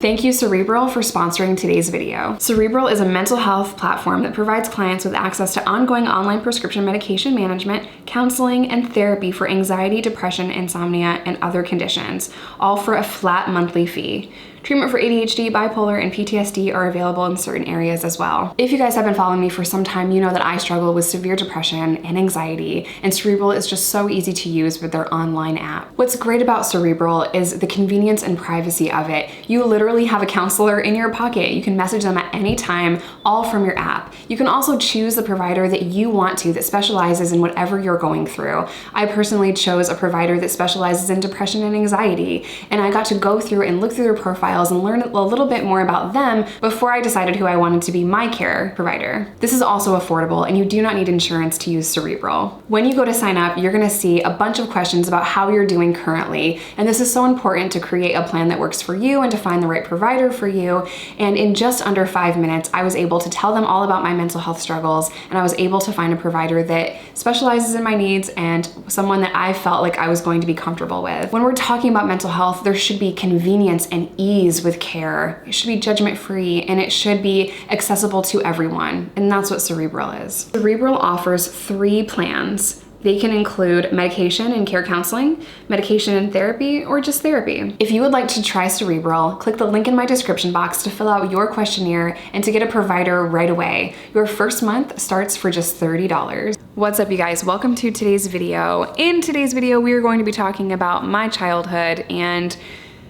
Thank you, Cerebral, for sponsoring today's video. Cerebral is a mental health platform that provides clients with access to ongoing online prescription medication management, counseling, and therapy for anxiety, depression, insomnia, and other conditions, all for a flat monthly fee. Treatment for ADHD, bipolar, and PTSD are available in certain areas as well. If you guys have been following me for some time, you know that I struggle with severe depression and anxiety, and Cerebral is just so easy to use with their online app. What's great about Cerebral is the convenience and privacy of it. You literally have a counselor in your pocket. You can message them at any time, all from your app. You can also choose the provider that you want to that specializes in whatever you're going through. I personally chose a provider that specializes in depression and anxiety, and I got to go through and look through their profiles and learn a little bit more about them before I decided who I wanted to be my care provider. This is also affordable, and you do not need insurance to use Cerebral. When you go to sign up, you're gonna see a bunch of questions about how you're doing currently, and this is so important to create a plan that works for you and to find the right provider for you. And in just under 5 minutes, I was able to tell them all about my mental health struggles, and I was able to find a provider that specializes in my needs and someone that I felt like I was going to be comfortable with. When we're talking about mental health, there should be convenience and ease with care. It should be judgment-free, and it should be accessible to everyone, and that's what Cerebral is. Cerebral offers 3 plans. They can include medication and care counseling, medication and therapy, or just therapy. If you would like to try Cerebral, click the link in my description box to fill out your questionnaire and to get a provider right away. Your first month starts for just $30. What's up, you guys? Welcome to today's video. In today's video, we are going to be talking about my childhood and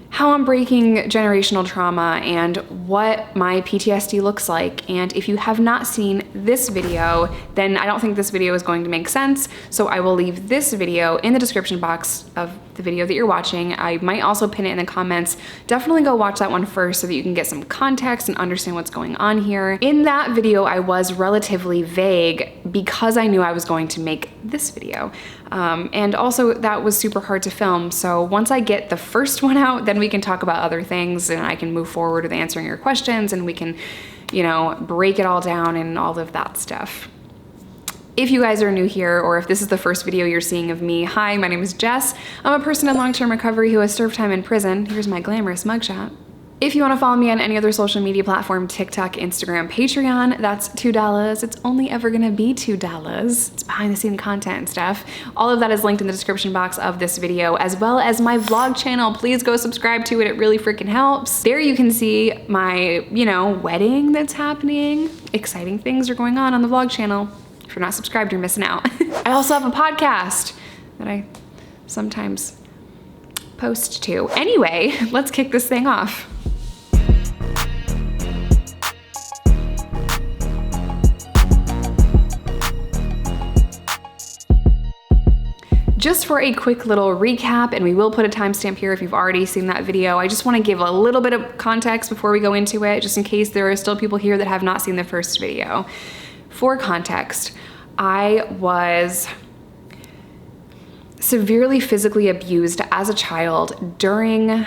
how I'm breaking generational trauma and what my PTSD looks like. And if you have not seen this video, then I don't think this video is going to make sense. So I will leave this video in the description box of the video that you're watching. I might also pin it in the comments. Definitely go watch that one first so that you can get some context and understand what's going on here. In that video, I was relatively vague because I knew I was going to make this video. And also that was super hard to film. So once I get the first one out, then we can talk about other things and I can move forward with answering your questions and we can, you know, break it all down and all of that stuff. If you guys are new here, or if this is the first video you're seeing of me, hi, my name is Jess. I'm a person in long-term recovery who has served time in prison. Here's my glamorous mugshot. If you want to follow me on any other social media platform, TikTok, Instagram, Patreon, that's $2. It's only ever gonna be $2. It's behind the scene content and stuff. All of that is linked in the description box of this video, as well as my vlog channel. Please go subscribe to it. It really freaking helps. There you can see my, wedding that's happening. Exciting things are going on the vlog channel. If you're not subscribed, you're missing out. I also have a podcast that I sometimes post to. Anyway, let's kick this thing off. Just for a quick little recap, and we will put a timestamp here if you've already seen that video, I just want to give a little bit of context before we go into it, just in case there are still people here that have not seen the first video. For context, I was severely physically abused as a child during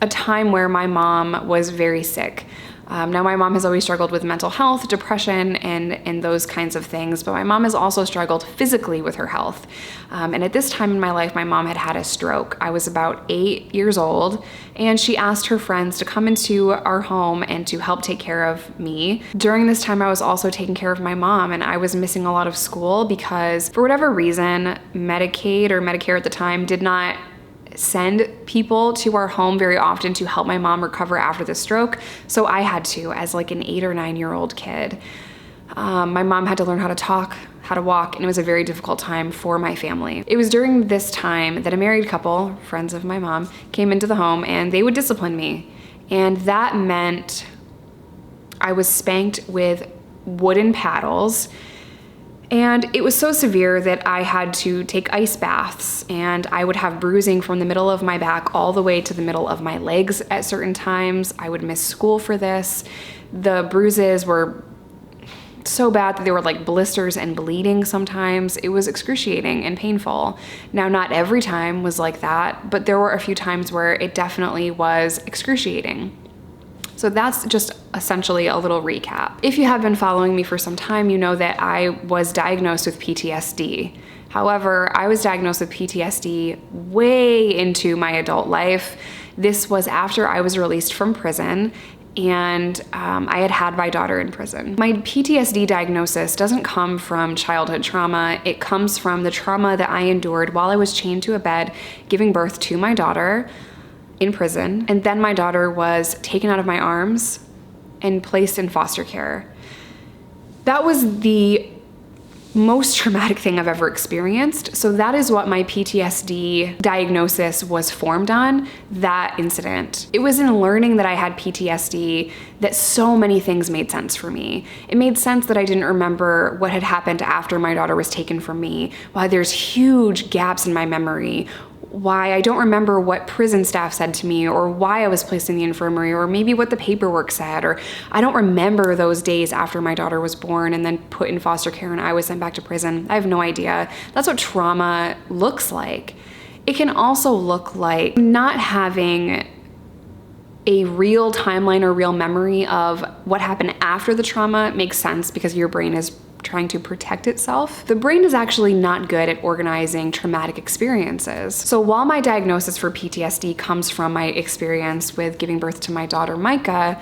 a time where my mom was very sick. Now, my mom has always struggled with mental health, depression, and those kinds of things, but my mom has also struggled physically with her health. And at this time in my life, my mom had had a stroke. I was about 8 years old, and she asked her friends to come into our home and to help take care of me. During this time, I was also taking care of my mom, and I was missing a lot of school because, for whatever reason, Medicaid or Medicare at the time did not send people to our home very often to help my mom recover after the stroke. So I had to, as like an 8 or 9 year old kid. My mom had to learn how to talk, how to walk, and it was a very difficult time for my family. It was during this time that a married couple, friends of my mom, came into the home and they would discipline me. And that meant I was spanked with wooden paddles. And it was so severe that I had to take ice baths, and I would have bruising from the middle of my back all the way to the middle of my legs at certain times. I would miss school for this. The bruises were so bad that they were like blisters and bleeding sometimes. It was excruciating and painful. Now, not every time was like that, but there were a few times where it definitely was excruciating. So that's just essentially a little recap. If you have been following me for some time, you know that I was diagnosed with PTSD. However, I was diagnosed with PTSD way into my adult life. This was after I was released from prison, and I had my daughter in prison. My PTSD diagnosis doesn't come from childhood trauma. It comes from the trauma that I endured while I was chained to a bed giving birth to my daughter in prison. And then my daughter was taken out of my arms and placed in foster care. That was the most traumatic thing I've ever experienced. So that is what my PTSD diagnosis was formed on, that incident. It was in learning that I had PTSD that so many things made sense for me. It made sense that I didn't remember what had happened after my daughter was taken from me, why there's huge gaps in my memory, why I don't remember what prison staff said to me, or why I was placed in the infirmary, or maybe what the paperwork said, or I don't remember those days after my daughter was born and then put in foster care and I was sent back to prison. I have no idea. That's what trauma looks like. It can also look like not having a real timeline or real memory of what happened after the trauma. Makes sense because your brain is trying to protect itself. The brain is actually not good at organizing traumatic experiences. So while my diagnosis for PTSD comes from my experience with giving birth to my daughter, Micah,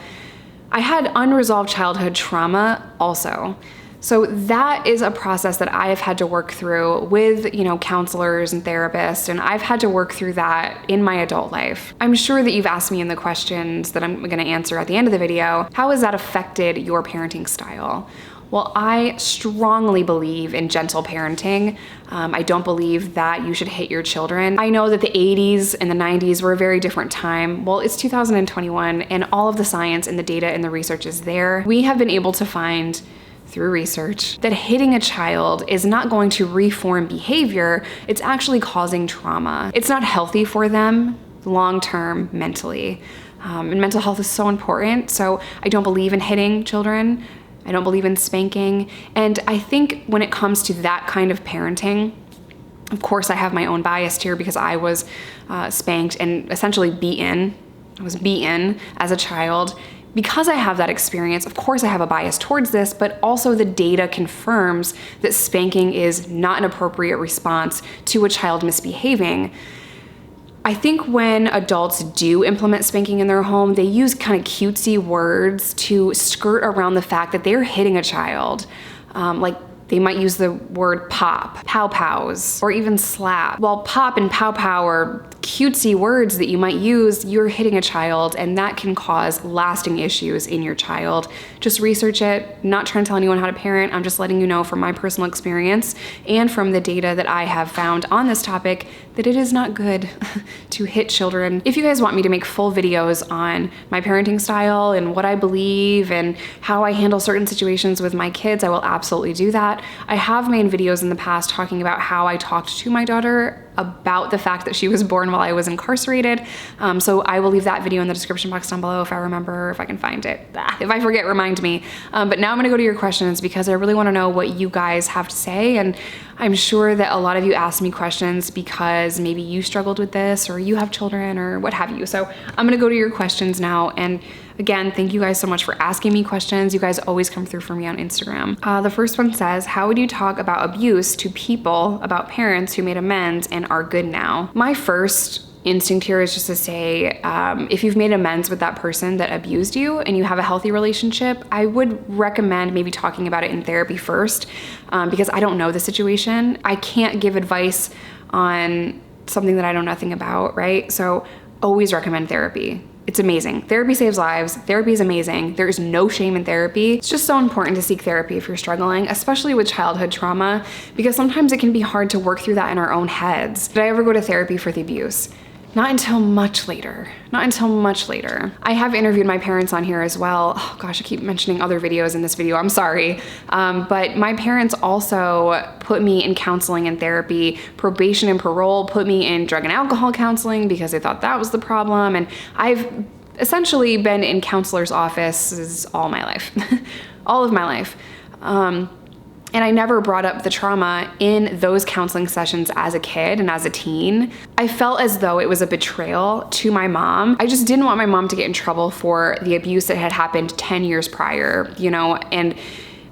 I had unresolved childhood trauma also. So that is a process that I have had to work through with, counselors and therapists, and I've had to work through that in my adult life. I'm sure that you've asked me in the questions that I'm gonna answer at the end of the video, how has that affected your parenting style? Well, I strongly believe in gentle parenting. I don't believe that you should hit your children. I know that the 80s and the 90s were a very different time. Well, it's 2021 and all of the science and the data and the research is there. We have been able to find through research that hitting a child is not going to reform behavior, it's actually causing trauma. It's not healthy for them long-term mentally. And mental health is so important, so I don't believe in hitting children. I don't believe in spanking. And I think when it comes to that kind of parenting, of course I have my own bias here because I was spanked and essentially beaten. I was beaten as a child. Because I have that experience, of course I have a bias towards this, but also the data confirms that spanking is not an appropriate response to a child misbehaving. I think when adults do implement spanking in their home, they use kind of cutesy words to skirt around the fact that they're hitting a child. Like they might use the word pop, pow-pows, or even slap. While pop and pow-pow are cutesy words that you might use, you're hitting a child, and that can cause lasting issues in your child. Just research it. Not trying to tell anyone how to parent. I'm just letting you know from my personal experience and from the data that I have found on this topic that it is not good to hit children. If you guys want me to make full videos on my parenting style and what I believe and how I handle certain situations with my kids, I will absolutely do that. I have made videos in the past talking about how I talked to my daughter about the fact that she was born while I was incarcerated. So I will leave that video in the description box down below if I remember, if I can find it. If I forget, remind me. But now I'm gonna go to your questions because I really wanna know what you guys have to say. And I'm sure that a lot of you asked me questions because maybe you struggled with this or you have children or what have you. So I'm gonna go to your questions now. And again, thank you guys so much for asking me questions. You guys always come through for me on Instagram. The first one says, how would you talk about abuse to people about parents who made amends and are good now? My first instinct here is just to say, if you've made amends with that person that abused you and you have a healthy relationship, I would recommend maybe talking about it in therapy first, because I don't know the situation. I can't give advice on something that I know nothing about, right? So always recommend therapy. It's amazing. Therapy saves lives. Therapy is amazing. There is no shame in therapy. It's just so important to seek therapy if you're struggling, especially with childhood trauma, because sometimes it can be hard to work through that in our own heads. Did I ever go to therapy for the abuse? Not until much later. Not until much later. I have interviewed my parents on here as well. Oh gosh, I keep mentioning other videos in this video, I'm sorry. But my parents also put me in counseling and therapy. Probation and parole put me in drug and alcohol counseling because they thought that was the problem. And I've essentially been in counselors' offices all my life, all of my life. And I never brought up the trauma in those counseling sessions as a kid and as a teen. I felt as though it was a betrayal to my mom. I just didn't want my mom to get in trouble for the abuse that had happened 10 years prior, and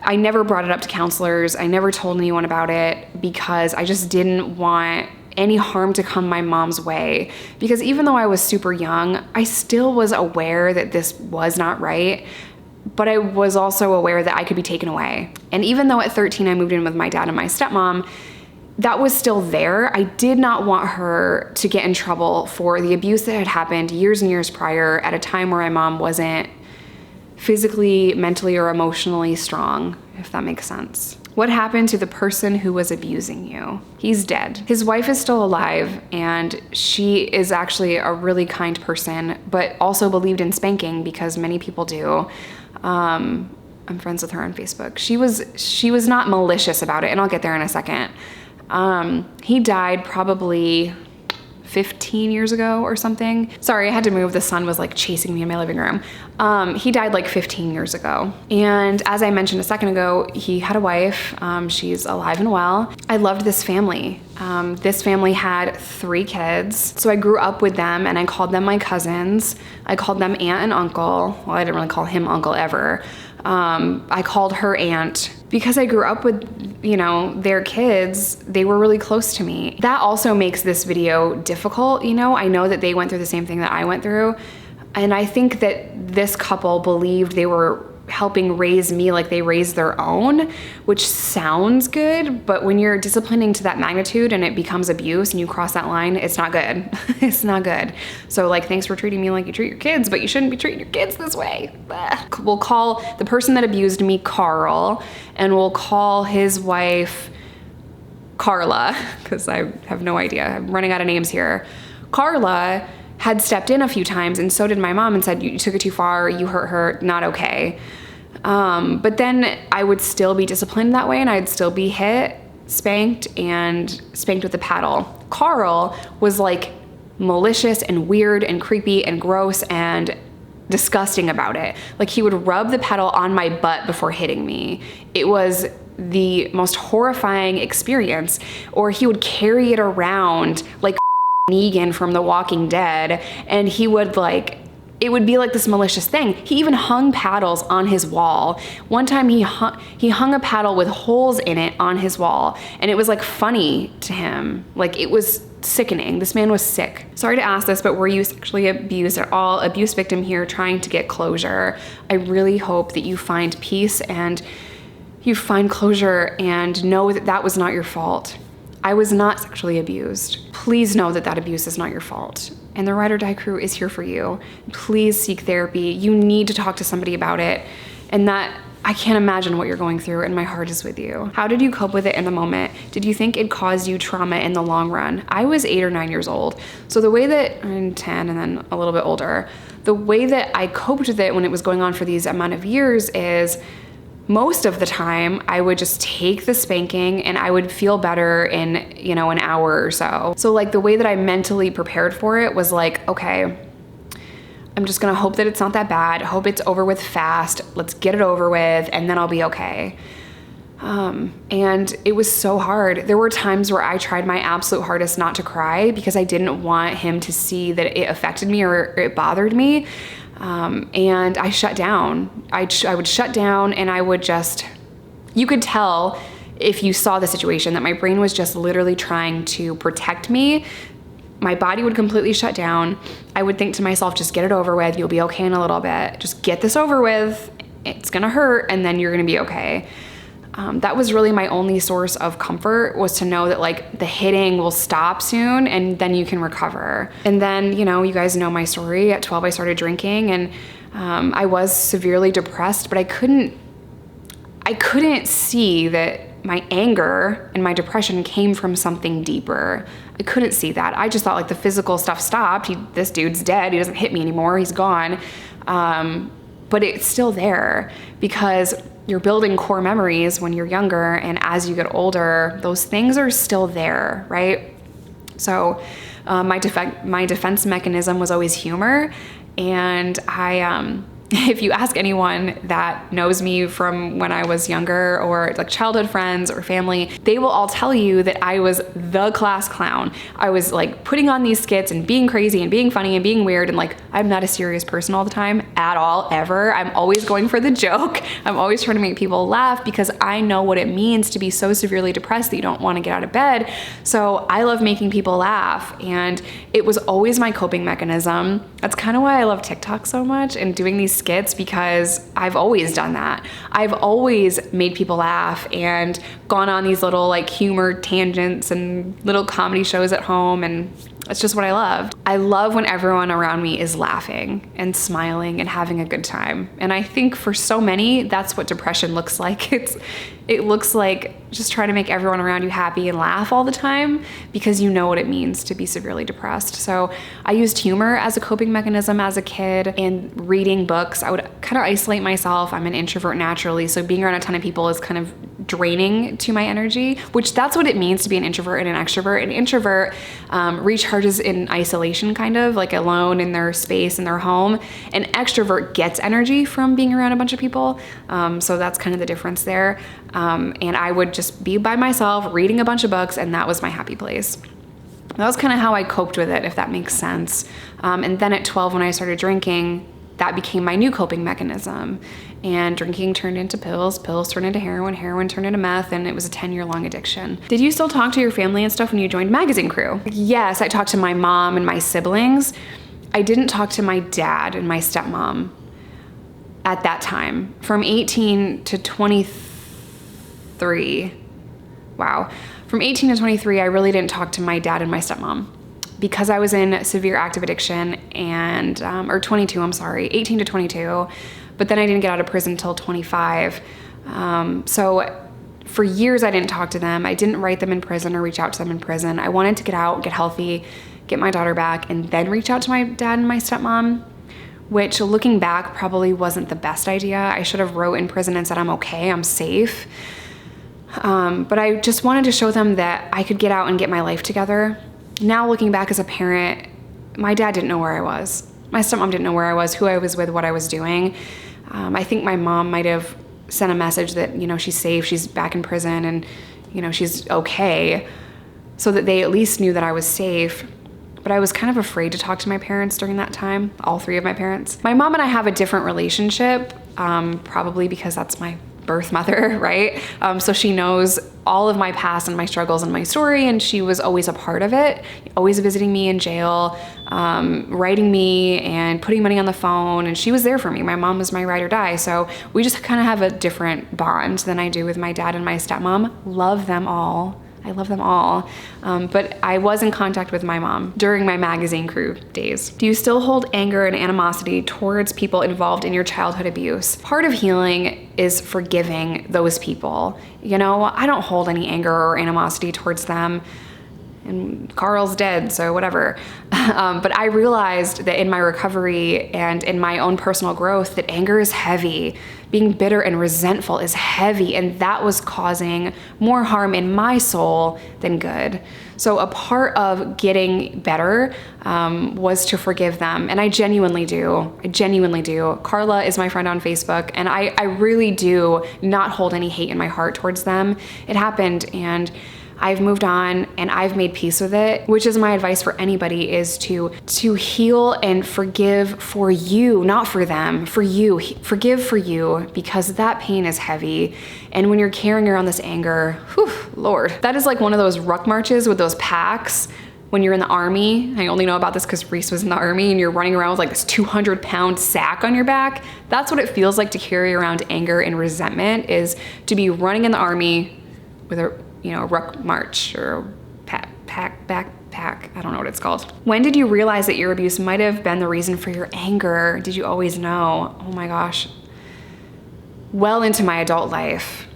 I never brought it up to counselors. I never told anyone about it because I just didn't want any harm to come my mom's way. Because even though I was super young, I still was aware that this was not right, but I was also aware that I could be taken away. And even though at 13 I moved in with my dad and my stepmom, that was still there. I did not want her to get in trouble for the abuse that had happened years and years prior at a time where my mom wasn't physically, mentally, or emotionally strong, if that makes sense. What happened to the person who was abusing you? He's dead. His wife is still alive, and she is actually a really kind person, but also believed in spanking, because many people do. I'm friends with her on Facebook. She was not malicious about it, and I'll get there in a second. He died probably 15 years ago or something. Sorry, I had to move. The sun was like chasing me in my living room. He died like 15 years ago. And as I mentioned a second ago, he had a wife. She's alive and well. I loved this family. This family had 3 kids. So I grew up with them and I called them my cousins. I called them aunt and uncle. Well, I didn't really call him uncle ever. I called her aunt because I grew up with, their kids. They were really close to me. That also makes this video difficult. I know that they went through the same thing that I went through. And I think that this couple believed they were helping raise me like they raised their own, which sounds good, but when you're disciplining to that magnitude and it becomes abuse and you cross that line, it's not good. It's not good. So like, thanks for treating me like you treat your kids, but you shouldn't be treating your kids this way. We'll call the person that abused me Carl, and we'll call his wife Carla, because I have no idea. I'm running out of names here. Carla had stepped in a few times, and so did my mom, and said, you took it too far, you hurt her, not okay. But then I would still be disciplined that way, and I'd still be hit, spanked with a paddle. Carl was like malicious and weird and creepy and gross and disgusting about it. Like, he would rub the paddle on my butt before hitting me. It was the most horrifying experience. Or he would carry it around like Negan from The Walking Dead, and he would it would be like this malicious thing. He even hung paddles on his wall. One time he hung a paddle with holes in it on his wall, and it was like funny to him. Like, it was sickening. This man was sick. Sorry to ask this, but were you sexually abused at all? Abuse victim here, trying to get closure. I really hope that you find peace and you find closure and know that that was not your fault. I was not sexually abused. Please know that that abuse is not your fault. And the Ride or Die crew is here for you. Please seek therapy. You need to talk to somebody about it. And that, I can't imagine what you're going through, and my heart is with you. How did you cope with it in the moment? Did you think it caused you trauma in the long run? I was 8 or 9 years old. So the way that, I'm 10 and then a little bit older, the way that I coped with it when it was going on for these amount of years is, most of the time, I would just take the spanking and I would feel better in, an hour or so. So like, the way that I mentally prepared for it was like, okay, I'm just gonna hope that it's not that bad. Hope it's over with fast. Let's get it over with, and then I'll be okay. And it was so hard. There were times where I tried my absolute hardest not to cry because I didn't want him to see that it affected me or it bothered me. And I shut down. I would shut down, and I would just, you could tell if you saw the situation that my brain was just literally trying to protect me. My body would completely shut down. I would think to myself, just get it over with. You'll be okay in a little bit. Just get this over with. It's gonna hurt, and then you're gonna be okay. That was really my only source of comfort, was to know that like the hitting will stop soon and then you can recover. And then, you guys know my story. At 12, I started drinking, and I was severely depressed, but I couldn't see that my anger and my depression came from something deeper. I couldn't see that. I just thought like the physical stuff stopped. This dude's dead. He doesn't hit me anymore. He's gone. But it's still there because you're building core memories when you're younger, and as you get older, those things are still there, right? So my defense mechanism was always humor, and I If you ask anyone that knows me from when I was younger, or like childhood friends or family, they will all tell you that I was the class clown. I was like putting on these skits and being crazy and being funny and being weird, and like I'm not a serious person all the time at all, ever. I'm always going for the joke. I'm always trying to make people laugh because I know what it means to be so severely depressed that you don't want to get out of bed. So I love making people laugh, and it was always my coping mechanism. That's kind of why I love TikTok so much and doing these skits, because I've always done that. I've always made people laugh and gone on these little like humor tangents and little comedy shows at home, and it's just what I loved. I love when everyone around me is laughing and smiling and having a good time. And I think for so many, that's what depression looks like. It looks like just trying to make everyone around you happy and laugh all the time because you know what it means to be severely depressed. So I used humor as a coping mechanism as a kid, and reading books. I would kind of isolate myself. I'm an introvert naturally, so being around a ton of people is kind of draining to my energy, which that's what it means to be an introvert and an extrovert. An introvert recharges in isolation, kind of like alone in their space in their home. An extrovert gets energy from being around a bunch of people. So that's kind of the difference there. And I would just be by myself reading a bunch of books, and that was my happy place. That was kind of how I coped with it, if that makes sense. And then at 12, when I started drinking, that became my new coping mechanism. And drinking turned into pills, pills turned into heroin, heroin turned into meth, and it was a 10-year-long addiction. Did you still talk to your family and stuff when you joined Magazine Crew? Yes, I talked to my mom and my siblings. I didn't talk to my dad and my stepmom at that time. From 18 to 23, wow. From 18 to 23, I really didn't talk to my dad and my stepmom because I was in severe active addiction and, or 22, I'm sorry, 18 to 22. But then I didn't get out of prison until 25. So for years I didn't talk to them. I didn't write them in prison or reach out to them in prison. I wanted to get out, get healthy, get my daughter back, and then reach out to my dad and my stepmom, which looking back probably wasn't the best idea. I should have wrote in prison and said, I'm okay, I'm safe. But I just wanted to show them that I could get out and get my life together. Now looking back as a parent, my dad didn't know where I was. My stepmom didn't know where I was, who I was with, what I was doing. I think my mom might have sent a message that, you know, she's safe, she's back in prison, and, you know, she's okay, so that they at least knew that I was safe. But I was kind of afraid to talk to my parents during that time, all three of my parents. My mom and I have a different relationship, probably because that's my birth mother, right? So she knows all of my past and my struggles and my story, and she was always a part of it, always visiting me in jail, writing me and putting money on the phone, and she was there for me. My mom was my ride or die, so we just kind of have a different bond than I do with my dad and my stepmom. Love them all. I love them all. But I was in contact with my mom during my Magazine Crew days. Do you still hold anger and animosity towards people involved in your childhood abuse? Part of healing is forgiving those people. You know, I don't hold any anger or animosity towards them. And Carl's dead, so whatever. But I realized that in my recovery and in my own personal growth that anger is heavy. Being bitter and resentful is heavy, and that was causing more harm in my soul than good. So a part of getting better was to forgive them, and I genuinely do. I genuinely do. Carla is my friend on Facebook, and I really do not hold any hate in my heart towards them. It happened, and I've moved on and I've made peace with it, which is my advice for anybody, is to heal and forgive for you, not for them, for you. Forgive for you, because that pain is heavy. And when you're carrying around this anger, whew, Lord, that is like one of those ruck marches with those packs when you're in the army. I only know about this because Reese was in the army, and you're running around with like this 200-pound sack on your back. That's what it feels like to carry around anger and resentment, is to be running in the army with a ruck march or backpack. I don't know what it's called. When did you realize that your abuse might have been the reason for your anger? Did you always know? Oh my gosh. Well into my adult life.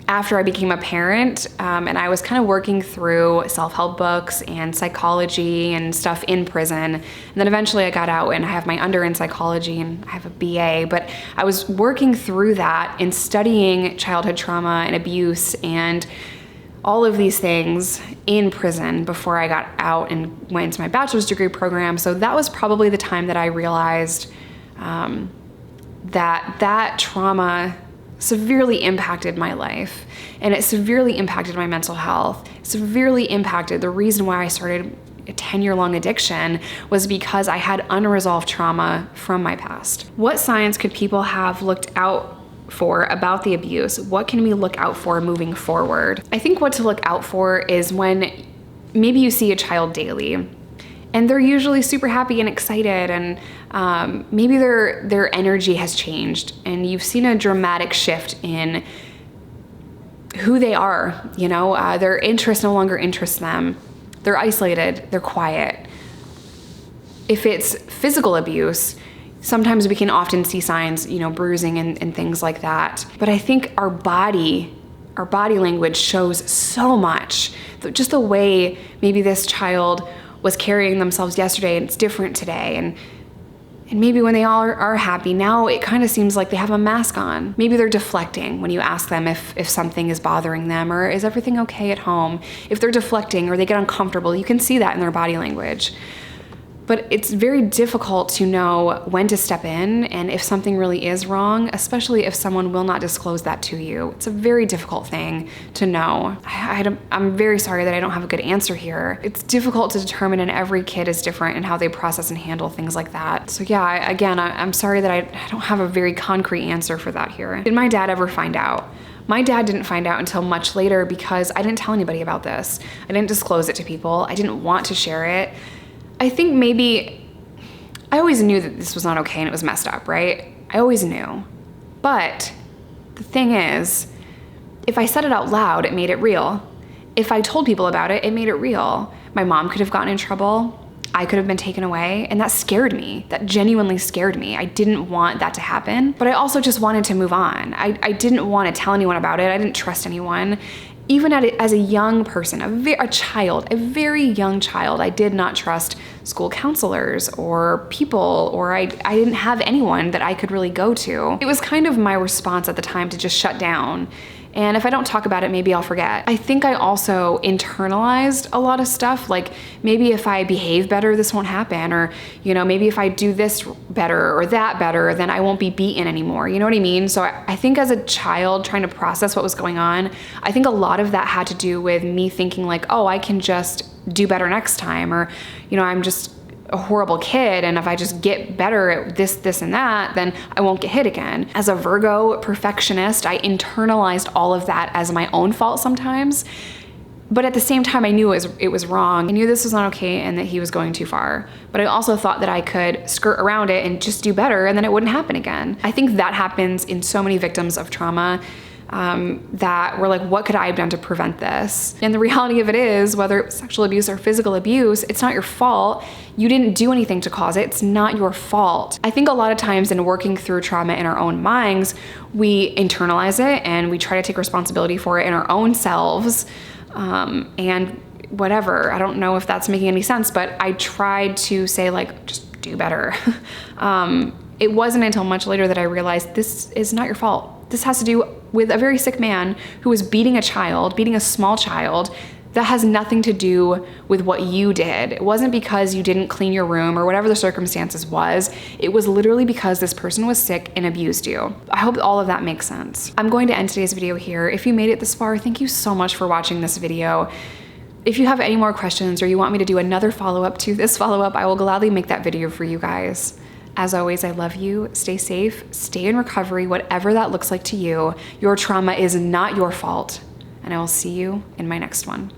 After I became a parent, and I was kind of working through self-help books and psychology and stuff in prison. And then eventually I got out and I have my under in psychology and I have a BA, but I was working through that and studying childhood trauma and abuse and all of these things in prison before I got out and went into my bachelor's degree program. So that was probably the time that I realized that trauma severely impacted my life, and it severely impacted my mental health, severely impacted the reason why I started a 10-year-long addiction was because I had unresolved trauma from my past. What signs could people have looked out for about the abuse? What can we look out for moving forward? I think what to look out for is when maybe you see a child daily and they're usually super happy and excited, and maybe their energy has changed and you've seen a dramatic shift in who they are, you know, their interests no longer interest them. They're isolated, they're quiet. If it's physical abuse, sometimes we can often see signs, you know, bruising and things like that. But I think our body language shows so much. Just the way maybe this child was carrying themselves yesterday and it's different today. And maybe when they all are happy, now it kind of seems like they have a mask on. Maybe they're deflecting when you ask them if something is bothering them, or is everything okay at home? If they're deflecting or they get uncomfortable, you can see that in their body language. But it's very difficult to know when to step in and if something really is wrong, especially if someone will not disclose that to you. It's a very difficult thing to know. I'm very sorry that I don't have a good answer here. It's difficult to determine, and every kid is different in how they process and handle things like that. So yeah, I'm sorry that I don't have a very concrete answer for that here. Did my dad ever find out? My dad didn't find out until much later because I didn't tell anybody about this. I didn't disclose it to people. I didn't want to share it. I think maybe I always knew that this was not okay and it was messed up, right? I always knew. But the thing is, if I said it out loud, it made it real. If I told people about it, it made it real. My mom could have gotten in trouble. I could have been taken away, and that scared me. That genuinely scared me. I didn't want that to happen, but I also just wanted to move on. I didn't want to tell anyone about it. I didn't trust anyone. Even as a young person, a very young child, I did not trust school counselors or people, or I didn't have anyone that I could really go to. It was kind of my response at the time to just shut down. And if I don't talk about it, maybe I'll forget. I think I also internalized a lot of stuff, like maybe if I behave better, this won't happen, or, you know, maybe if I do this better or that better, then I won't be beaten anymore. You know what I mean? So I think as a child trying to process what was going on, I think a lot of that had to do with me thinking like, oh, I can just do better next time, or, you know, I'm just a horrible kid, and if I just get better at this, and that, then I won't get hit again. As a Virgo perfectionist, I internalized all of that as my own fault sometimes. But at the same time, I knew it was wrong. I knew this was not okay and that he was going too far. But I also thought that I could skirt around it and just do better, and then it wouldn't happen again. I think that happens in so many victims of trauma, that we're like, what could I have done to prevent this? And the reality of it is, whether it's sexual abuse or physical abuse, it's not your fault. You didn't do anything to cause it. It's not your fault. I think a lot of times in working through trauma in our own minds, we internalize it and we try to take responsibility for it in our own selves. And whatever, I don't know if that's making any sense, but I tried to say like, just do better. It wasn't until much later that I realized this is not your fault. This has to do with a very sick man who was beating a small child. That has nothing to do with what you did. It wasn't because you didn't clean your room or whatever the circumstances was. It was literally because this person was sick and abused you. I hope all of that makes sense. I'm going to end today's video here. If you made it this far, thank you so much for watching this video. If you have any more questions or you want me to do another follow-up to this follow-up, I will gladly make that video for you guys. As always, I love you. Stay safe, stay in recovery, whatever that looks like to you. Your trauma is not your fault, and I will see you in my next one.